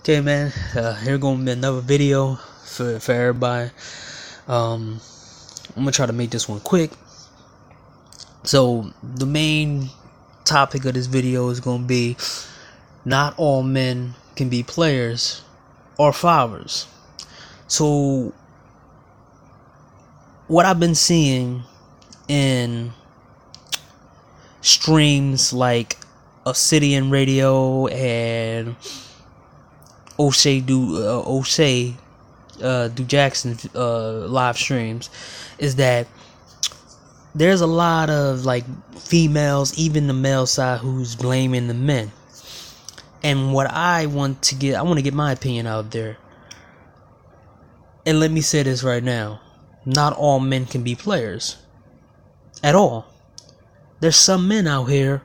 Okay, man. Here gonna be another video for everybody. I'm gonna try to make this one quick. So the main topic of this video is gonna be not all men can be players or fathers. So what I've been seeing in streams like Obsidian Radio and O'Shea do Jackson live streams is that there's a lot of like females, even the male side, who's blaming the men. And what I want to get my opinion out there. And let me say this right now. Not all men can be players. At all. There's some men out here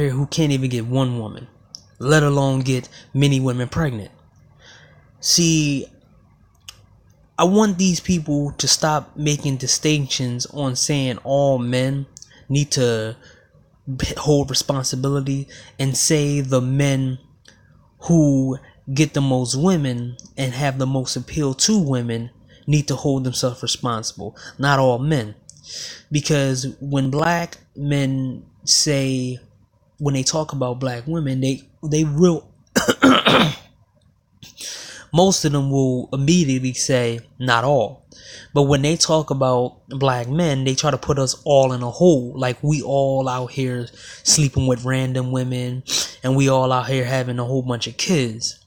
who can't even get one woman, let alone get many women pregnant. See, I want these people to stop making distinctions on saying all men need to hold responsibility and say the men who get the most women and have the most appeal to women need to hold themselves responsible. Not all men. Because when black men say, when they talk about black women, they will most of them will immediately say not all. But when they talk about black men, they try to put us all in a hole, like we all out here sleeping with random women and we all out here having a whole bunch of kids.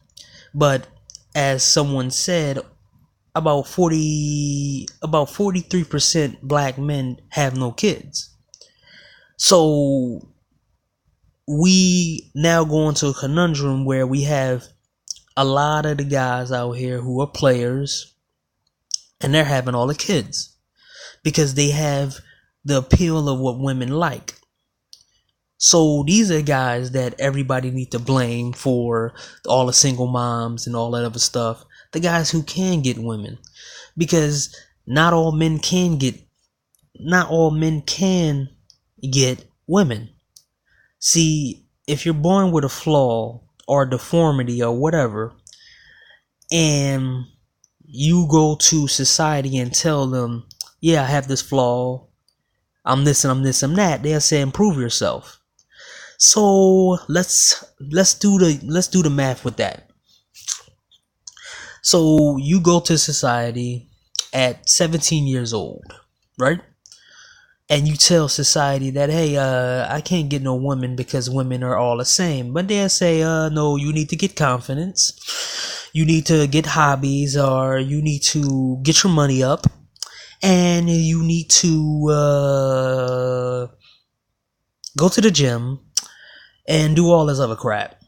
But as someone said, about 43% black men have no kids. So we now go into a conundrum where we have a lot of the guys out here who are players and they're having all the kids because they have the appeal of what women like. So these are guys that everybody need to blame for all the single moms and all that other stuff. The guys who can get women, because not all men can get women. See, if you're born with a flaw or a deformity or whatever, and you go to society and tell them, yeah, I have this flaw, I'm this and I'm this and that, they'll say improve yourself. So let's do the math with that. So you go to society at 17 years old, right? And you tell society that, hey, I can't get no woman because women are all the same. But they'll say, no, you need to get confidence. You need to get hobbies, or you need to get your money up. And you need to go to the gym and do all this other crap.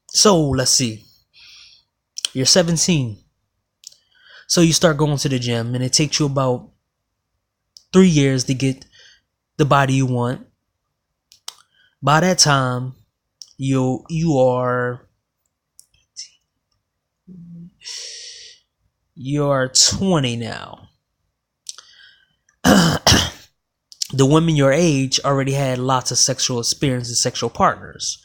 So let's see. You're 17. So you start going to the gym and it takes you about 3 years to get the body you want. By that time, you are 20 now. The women your age already had lots of sexual experience and sexual partners.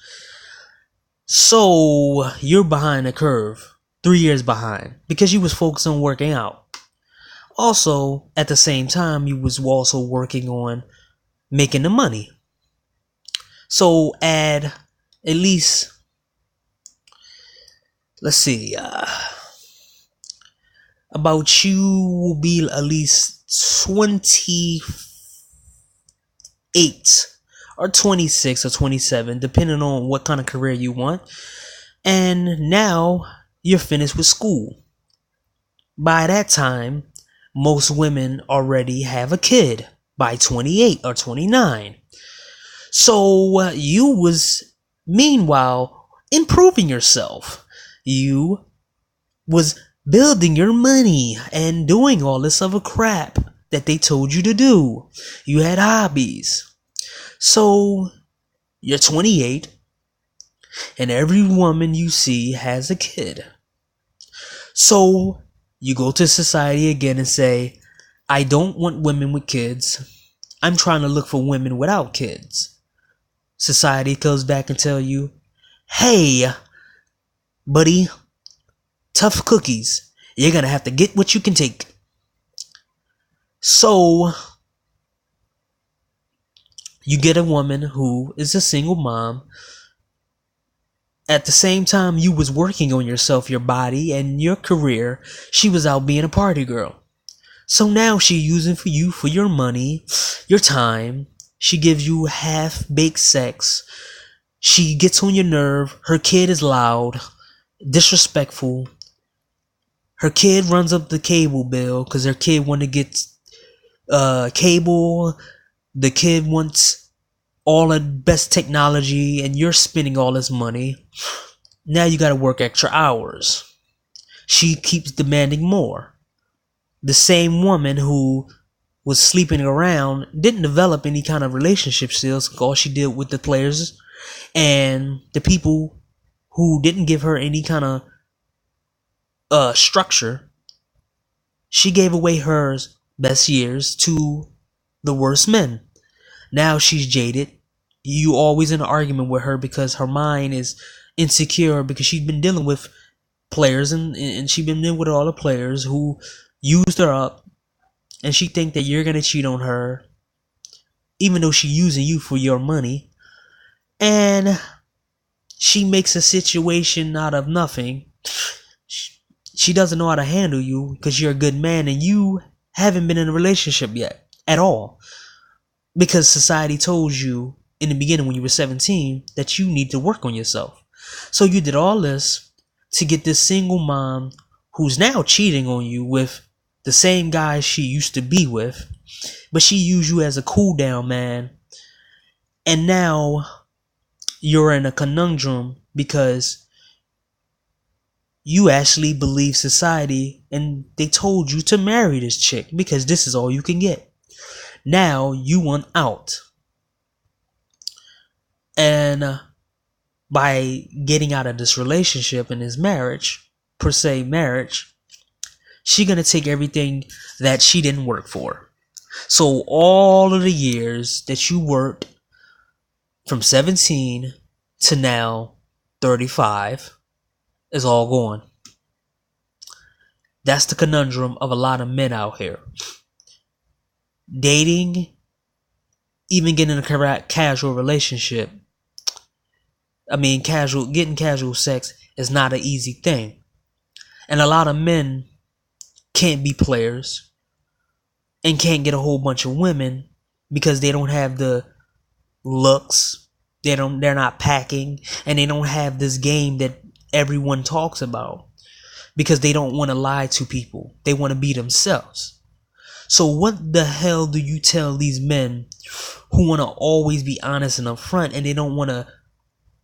So you're behind the curve, 3 years behind, because you was focused on working out. Also, at the same time, you was also working on making the money. So add at least, let's see, about you will be at least 28 or 26 or 27, depending on what kind of career you want. And now you're finished with school. By that time, most women already have a kid by 28 or 29. So you was meanwhile improving yourself. You was building your money and doing all this other crap that they told you to do. You had hobbies. So you're 28 and every woman you see has a kid. So you go to society again and say, I don't want women with kids. I'm trying to look for women without kids. society comes back and tell you, hey, buddy, tough cookies. You're gonna have to get what you can take. So, you get a woman who is a single mom. At the same time you was working on yourself, your body, and your career, she was out being a party girl. So now she using for you for your money, your time. She gives you half-baked sex. She gets on your nerve. Her kid is loud, disrespectful. Her kid runs up the cable bill because her kid want to get cable. The kid wants all the best technology, and you're spending all this money. Now you gotta work extra hours. She keeps demanding more. The same woman who was sleeping around didn't develop any kind of relationship skills. All she did with the players and the people who didn't give her any kind of structure. She gave away her best years to the worst men. Now she's jaded. You always in an argument with her because her mind is insecure because she's been dealing with players and she's been dealing with all the players who used her up, and she think that you're gonna cheat on her even though she's using you for your money, and she makes a situation out of nothing. She doesn't know how to handle you because you're a good man and you haven't been in a relationship yet at all, because society told you in the beginning when you were 17 that you need to work on yourself. So you did all this to get this single mom who's now cheating on you with the same guy she used to be with, but she used you as a cool down man. And now you're in a conundrum because you actually believe society and they told you to marry this chick because this is all you can get. Now you want out. And by getting out of this relationship and this marriage, per se marriage, she gonna take everything that she didn't work for. So all of the years that you worked from 17 to now 35 is all gone. That's the conundrum of a lot of men out here. Dating, even getting a casual relationship, getting casual sex is not an easy thing. And a lot of men can't be players and can't get a whole bunch of women because they don't have the looks, they're not packing, and they don't have this game that everyone talks about because they don't want to lie to people. They want to be themselves. So what the hell do you tell these men who want to always be honest and upfront, and they don't want to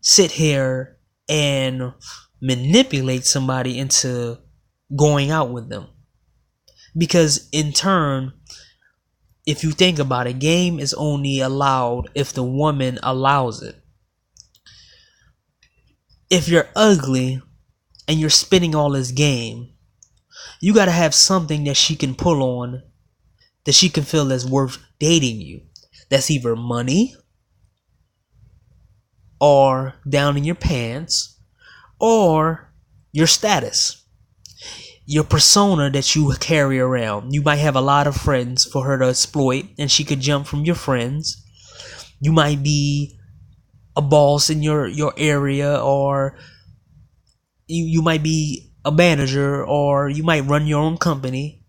sit here and manipulate somebody into going out with them? Because in turn, if you think about it, game is only allowed if the woman allows it. If you're ugly and you're spinning all this game, you gotta have something that she can pull on, that she can feel that's worth dating you. That's either money, or down in your pants, or your status, your persona that you carry around. You might have a lot of friends for her to exploit, and she could jump from your friends. You might be a boss in your area, or you might be a manager, or you might run your own company.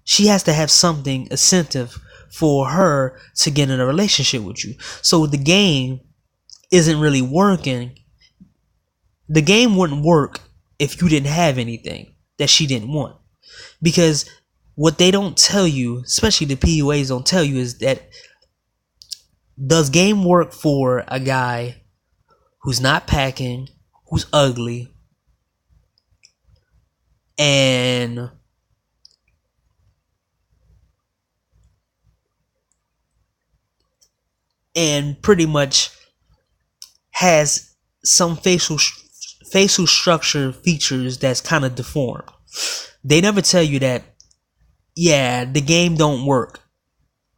She has to have something incentive for her to get in a relationship with you. So the game isn't really working. The game wouldn't work if you didn't have anything that she didn't want. Because what they don't tell you, especially the PUAs don't tell you, is that does game work for a guy who's not packing, who's ugly, and pretty much has some facial structure features that's kind of deformed? They never tell you that, yeah, the game don't work.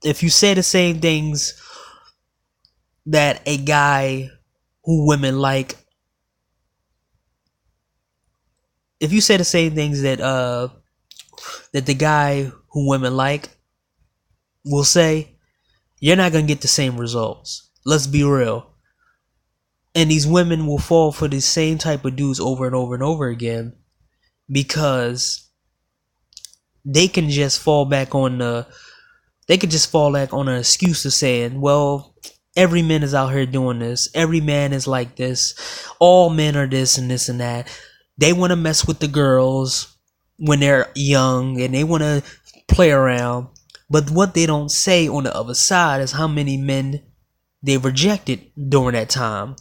If you say the same things that a guy who women like, if you say the same things that the guy who women like will say, you're not gonna get the same results. Let's be real. And these women will fall for the same type of dudes over and over and over again because they can just fall back on an excuse of saying, well, every man is out here doing this. Every man is like this. All men are this and this and that. They want to mess with the girls when they're young and they want to play around. But what they don't say on the other side is how many men they rejected during that time,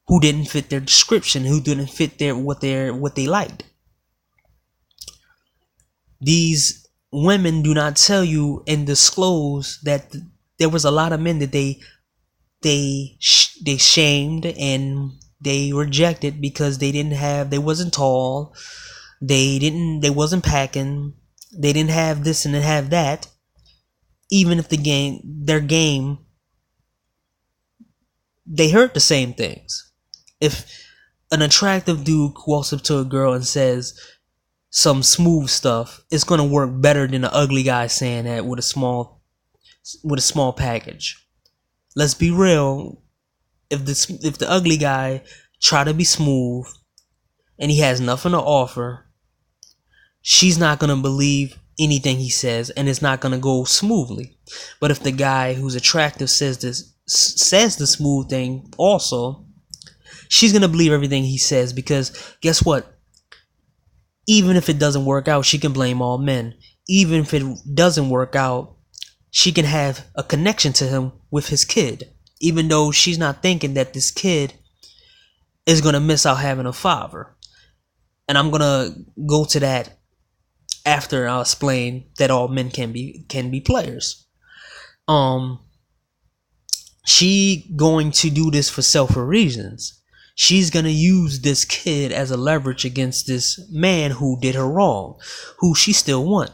who didn't fit their description, who didn't fit what they liked. These women do not tell you and disclose that there was a lot of men that they shamed and they rejected because they wasn't tall, they wasn't packing, they didn't have this and didn't have that. Even if their game, they heard the same things. If an attractive dude walks up to a girl and says some smooth stuff, it's gonna work better than an ugly guy saying that with a small package. Let's be real. If the ugly guy try to be smooth and he has nothing to offer, she's not gonna believe anything he says, and it's not gonna go smoothly. But if the guy who's attractive says the smooth thing also, she's gonna believe everything he says, because guess what? Even if it doesn't work out, she can blame all men. Even if it doesn't work out, she can have a connection to him with his kid, even though she's not thinking that this kid is gonna miss out having a father. And I'm gonna go to that after I'll explain that all men can be players. She going to do this for selfish reasons. She's gonna use this kid as a leverage against this man who did her wrong, who she still wants.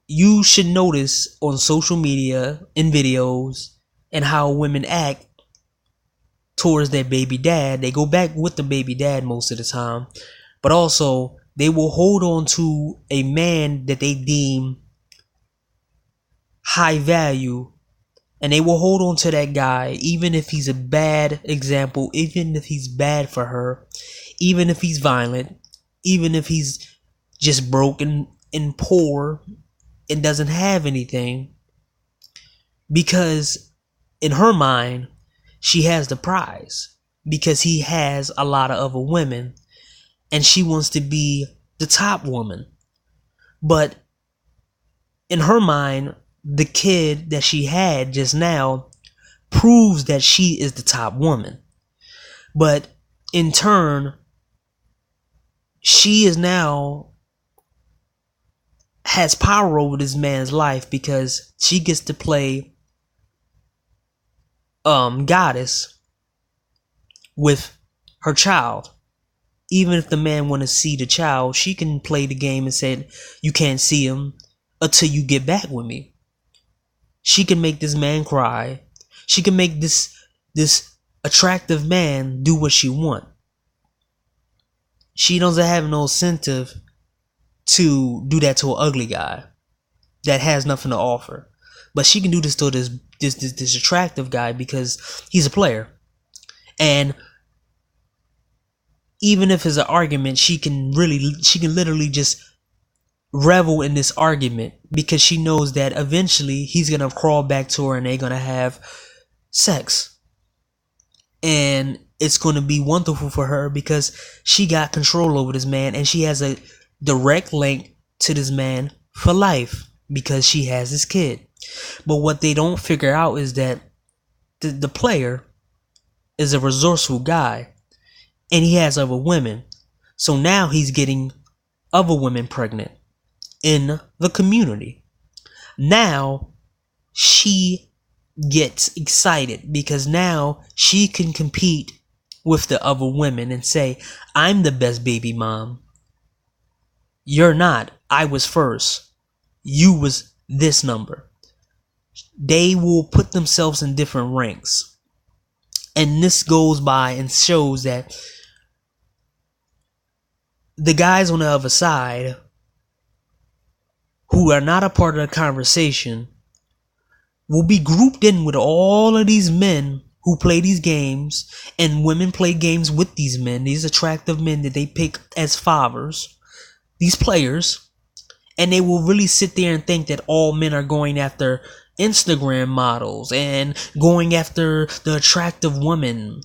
You should notice on social media, in videos, and how women act towards their baby dad. They go back with the baby dad most of the time, but also they will hold on to a man that they deem high value, and they will hold on to that guy even if he's a bad example, even if he's bad for her, even if he's violent, even if he's just broken and poor and doesn't have anything, because in her mind she has the prize, because he has a lot of other women and she wants to be the top woman. But in her mind, the kid that she had just now proves that she is the top woman. But in turn, she is now has power over this man's life, because she gets to play goddess with her child. Even if the man want to see the child, she can play the game and say, you can't see him until you get back with me. She can make this man cry. She can make this attractive man do what she want. She doesn't have no incentive to do that to an ugly guy that has nothing to offer. But she can do this to this attractive guy because he's a player. And even if it's an argument, she can literally just revel in this argument, because she knows that eventually he's gonna crawl back to her and they're gonna have sex. And it's gonna be wonderful for her because she got control over this man, and she has a direct link to this man for life because she has this kid. But what they don't figure out is that the player is a resourceful guy, and he has other women. So now he's getting other women pregnant in the community. Now she gets excited because now she can compete with the other women and say, I'm the best baby mom. You're not. I was first. You was this number. they will put themselves in different ranks. And this goes by and shows that the guys on the other side who are not a part of the conversation will be grouped in with all of these men who play these games, and women play games with these men, these attractive men that they pick as fathers, these players, and they will really sit there and think that all men are going after Instagram models and going after the attractive women.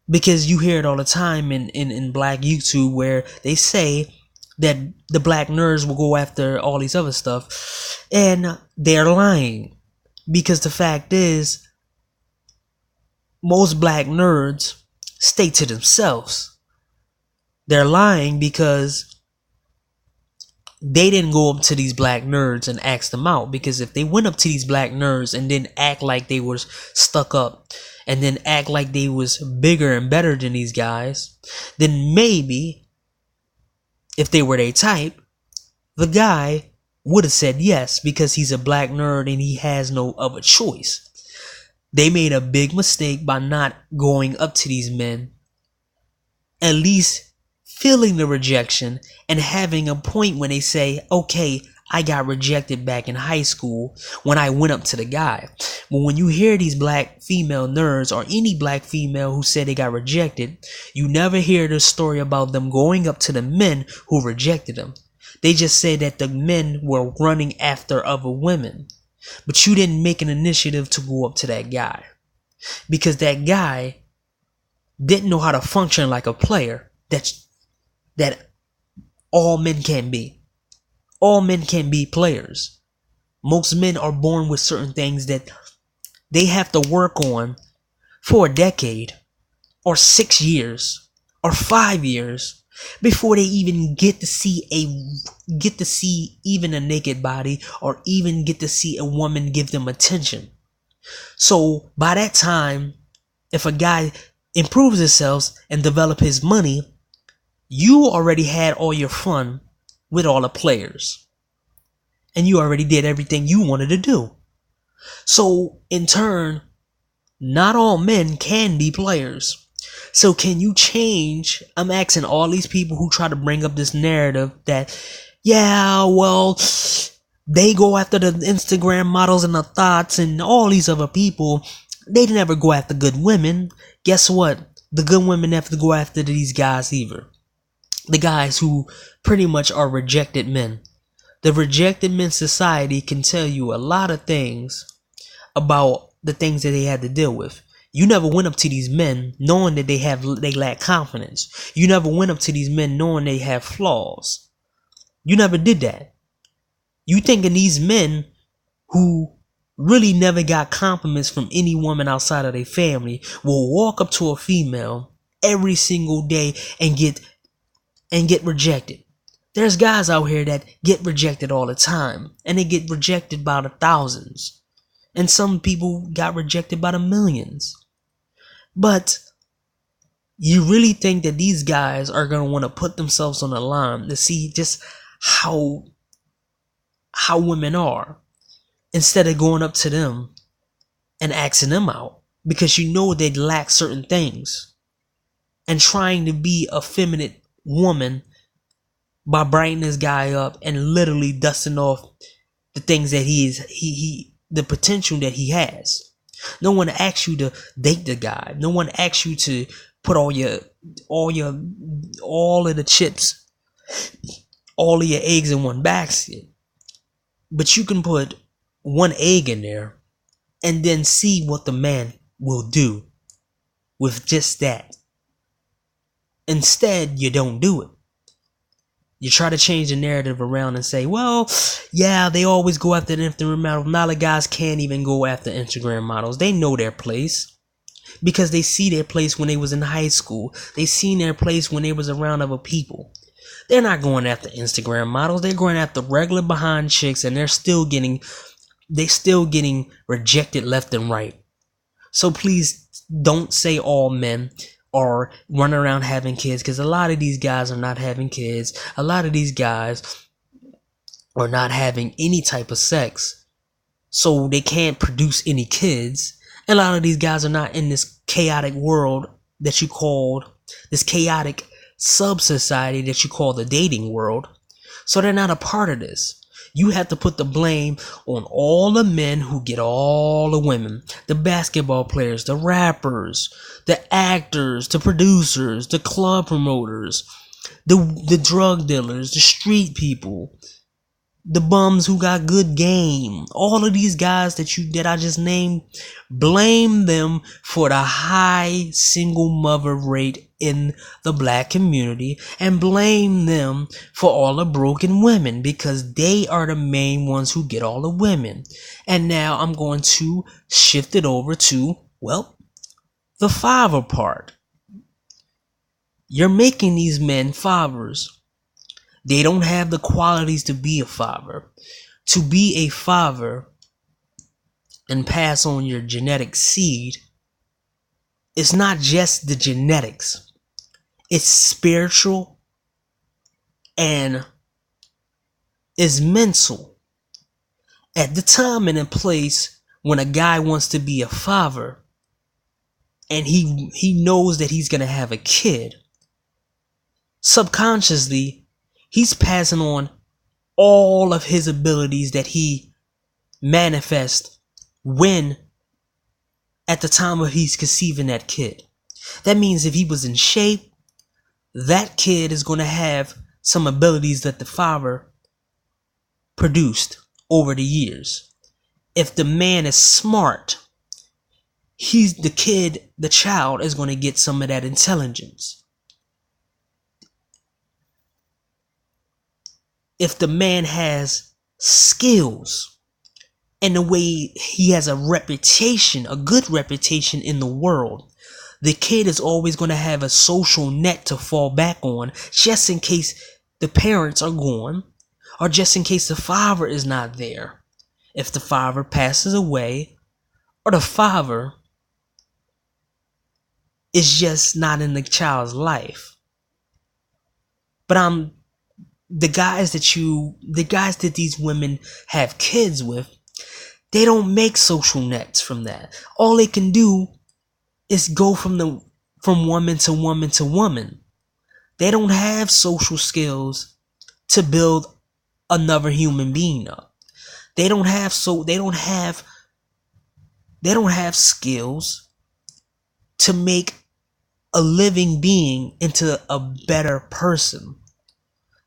Because you hear it all the time in black YouTube where they say that the black nerds will go after all these other stuff, and they're lying. Because the fact is, most black nerds stay to themselves. They're lying because they didn't go up to these black nerds and ask them out. Because if they went up to these black nerds and then act like they was stuck up, and then act like they was bigger and better than these guys, then maybe, if they were their type, the guy would have said yes, because he's a black nerd and he has no other choice. They made a big mistake by not going up to these men, at least feeling the rejection and having a point when they say, okay, I got rejected back in high school when I went up to the guy. But when you hear these black female nerds or any black female who said they got rejected, you never hear the story about them going up to the men who rejected them. They just say that the men were running after other women. But you didn't make an initiative to go up to that guy, because that guy didn't know how to function like a player that all men can be. All men can be players. Most men are born with certain things that they have to work on for a decade, or 6 years, or 5 years before they even get to see even a naked body, or even get to see a woman give them attention. So by that time, if a guy improves himself and develop his money, you already had all your fun with all the players, and you already did everything you wanted to do. So in turn, not all men can be players. So can you change? I'm asking all these people who try to bring up this narrative that, yeah, well, they go after the Instagram models and the thoughts and all these other people. They never go after good women. Guess what? The good women have to go after these guys either. The guys who pretty much are rejected men. The rejected men society can tell you a lot of things about the things that they had to deal with. You never went up to these men knowing that they lack confidence. You never went up to these men knowing they have flaws. You never did that. You thinking these men who really never got compliments from any woman outside of their family will walk up to a female every single day and get rejected. There's guys out here that get rejected all the time, and they get rejected by the thousands. And some people got rejected by the millions. But you really think that these guys are going to want to put themselves on the line to see just how women are, instead of going up to them and asking them out, because you know they lack certain things, and trying to be a feminine woman by brightening this guy up and literally dusting off the things that the potential that he has. No one asks you to date the guy. No one asks you to put all of the chips, all of your eggs in one basket. But you can put one egg in there and then see what the man will do with just that. Instead, you don't do it. You try to change the narrative around and say, well, yeah, they always go after the Instagram models. Now the guys can't even go after Instagram models. They know their place, because they see their place when they was in high school. They seen their place when they was around other people. They're not going after Instagram models. They're going after regular behind chicks, and they're still getting rejected left and right. So please don't say all men or run around having kids, because a lot of these guys are not having kids. A lot of these guys are not having any type of sex so they can't produce any kids. And a lot of these guys are not in this chaotic world that you called, this chaotic sub society that you call the dating world. So they're not a part of this. You have to put the blame on all the men who get all the women. The basketball players, the rappers, the actors, the producers, the club promoters, the drug dealers, the street people, the bums who got good game. All of these guys that I just named, blame them for the high single mother rate in the black community, and blame them for all the broken women, because they are the main ones who get all the women. And now I'm going to shift it over to, well, the father part. You're making these men fathers. They don't have the qualities to be a father. To be a father and pass on your genetic seed, it's not just the genetics. It's spiritual and it's mental. At the time and in place when a guy wants to be a father and he knows that he's going to have a kid, subconsciously, he's passing on all of his abilities that he manifests when at the time of he's conceiving that kid. That means if he was in shape, that kid is going to have some abilities that the father produced over the years. If the man is smart, the child is going to get some of that intelligence. If the man has skills and the way he has a reputation, a good reputation in the world, the kid is always going to have a social net to fall back on, just in case the parents are gone, or just in case the father is not there. If the father passes away, or the father is just not in the child's life. But the guys that these women have kids with, they don't make social nets from that. All they can do is go from woman to woman to woman. They don't have social skills to build another human being up. They don't have skills to make a living being into a better person.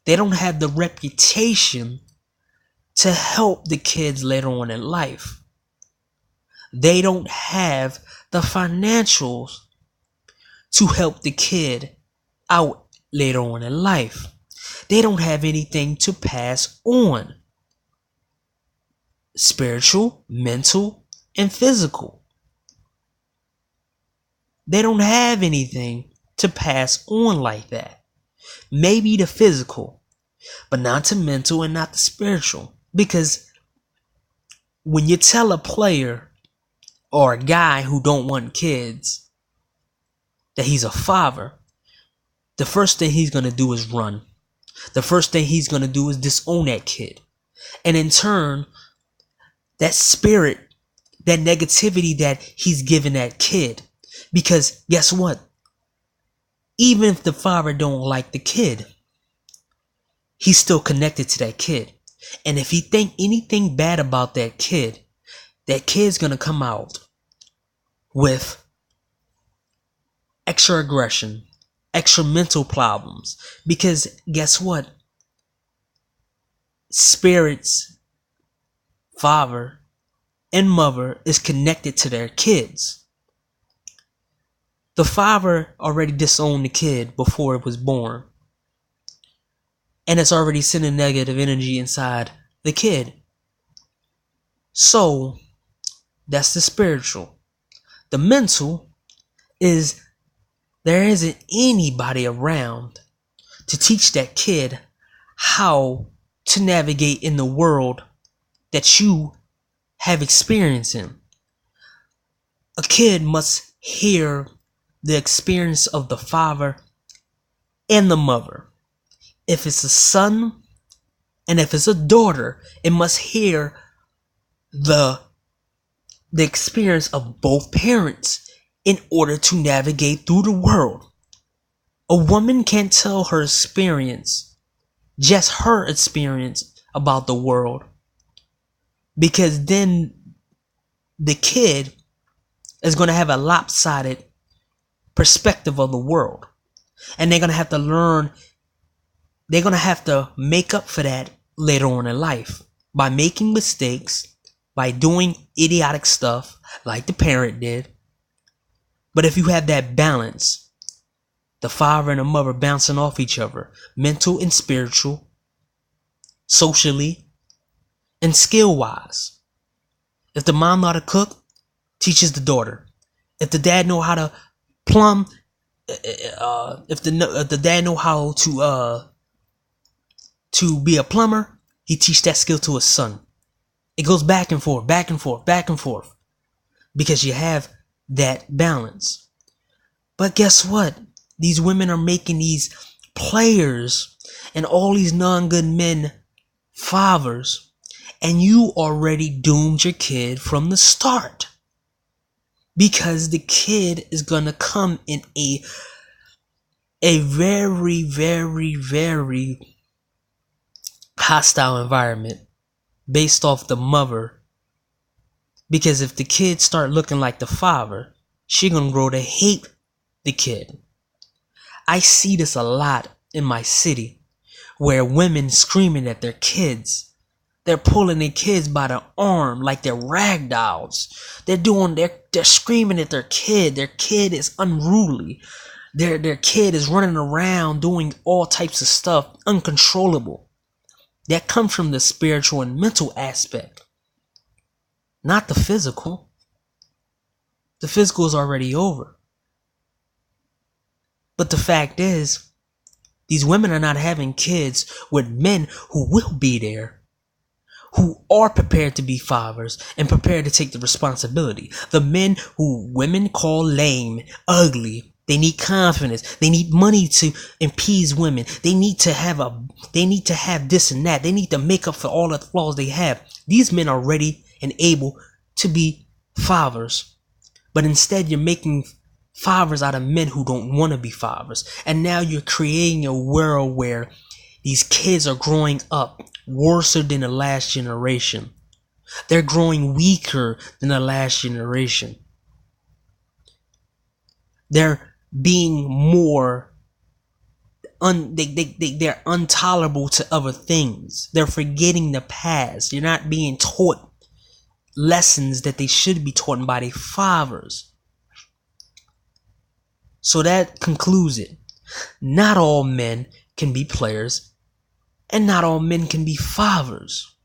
They don't have the reputation to help the kids later on in life. They don't have the financials to help the kid out later on in life. They don't have anything to pass on. Spiritual, mental, and physical. They don't have anything to pass on like that. Maybe the physical, but not the mental and not the spiritual. Because when you tell a player or a guy who don't want kids that he's a father, the first thing he's going to do is run. The first thing he's going to do is disown that kid. And in turn, that spirit, that negativity that he's giving that kid. Because guess what? Even if the father don't like the kid, he's still connected to that kid. And if he think anything bad about that kid's gonna come out with extra aggression, extra mental problems. Because guess what? Spirits, father and mother, is connected to their kids. The father already disowned the kid before it was born. And it's already sending negative energy inside the kid. So, that's the spiritual. The mental is there isn't anybody around to teach that kid how to navigate in the world that you have experience in. A kid must hear the experience of the father and the mother. If it's a son and if it's a daughter, it must hear the experience of both parents in order to navigate through the world. A woman can't tell her experience, just her experience about the world, because then the kid is going to have a lopsided perspective of the world. And they're going to have to learn, they're going to have to make up for that later on in life by making mistakes, by doing idiotic stuff like the parent did. But if you have that balance, the father and the mother bouncing off each other, mental and spiritual, socially, and skill-wise. If the mom know how to cook, teaches the daughter. If the dad know how to plumb, if the dad know how to be a plumber, he teach that skill to his son. It goes back and forth, back and forth, back and forth, because you have that balance. But guess what? These women are making these players and all these non-good men fathers, and you already doomed your kid from the start, because the kid is gonna come in a very, very, very hostile environment based off the mother. Because if the kid start looking like the father, she gonna grow to hate the kid. I see this a lot in my city, where women screaming at their kids. They're pulling their kids by the arm like they're rag dolls. They're screaming at their kid. Their kid is unruly. Their kid is running around doing all types of stuff, uncontrollable. That comes from the spiritual and mental aspect, not the physical. The physical is already over. But the fact is, these women are not having kids with men who will be there, who are prepared to be fathers and prepared to take the responsibility. The men who women call lame, ugly. They need confidence. They need money to appease women. They need to have this and that. They need to make up for all the flaws they have. These men are ready and able to be fathers. But instead, you're making fathers out of men who don't want to be fathers. And now you're creating a world where these kids are growing up worse than the last generation. They're growing weaker than the last generation. They're being more they're intolerable to other things. They're forgetting the past. You're not being taught lessons that they should be taught by their fathers. So that concludes it. Not all men can be players, and not all men can be fathers.